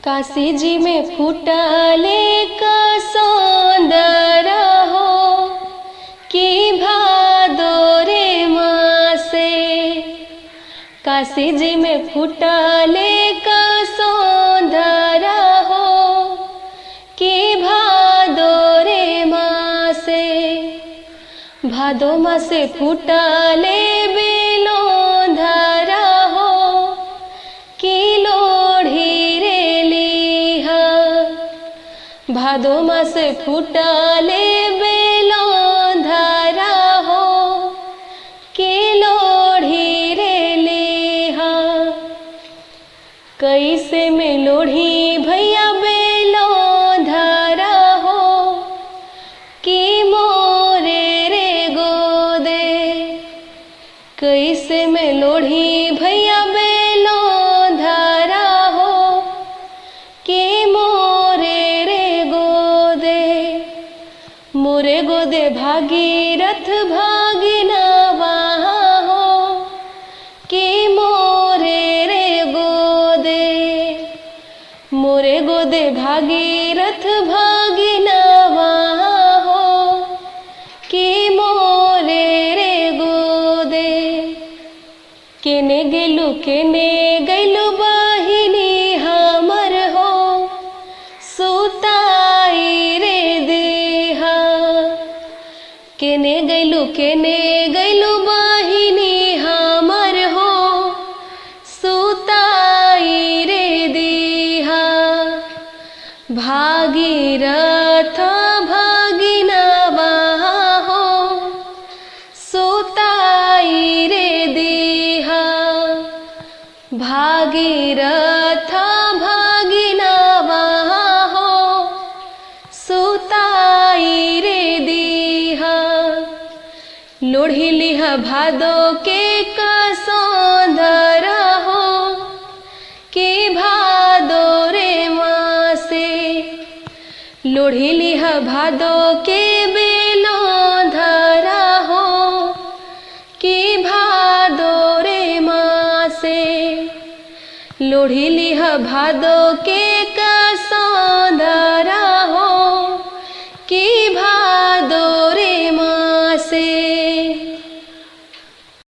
काशी जी में फूटले का सौंदर हो कि भादोरे मासे। काशी जी में फूटले का सौंदर हो कि भादोरे मासे। भादो मासे फूटले बेलोंधर हो कि लोढ़ी रे लीहा। भादो मास फूटले बेलोंधर हो कि लोढ़ी रे लीहा। कैसे में लोढ़ी भैया बेलोंधर हो कि मोरे रे गोदे। कैसे में लोढ़ी भैया बेलोंधर हो कि मोरे रे गोदे। मोरे गोदे भागीरथ भागिनवा हो कि मोरे रे गोदे। मोरे गोदे भागीरथ भागिनवा हो कि मोरे रे गोदे। केने गैलु बहिनी हमर हो सुताई रे देहा। केने गैलु बहिनी हमर हो सुताई रे देहा। भागीरथ भागिनवा हो सुताई रे देहा। भागीरथ भागिनवा हो सुताई रे देहा। लोढ़ी लिहा भादो के कसौंधर हो कि भादोरे मासे। लोढ़ी लिहा भादो के बेलोंधर हो कि भादोरे मासे। लोढ़ी लिहा भादो के कसौंधर हो कि भादो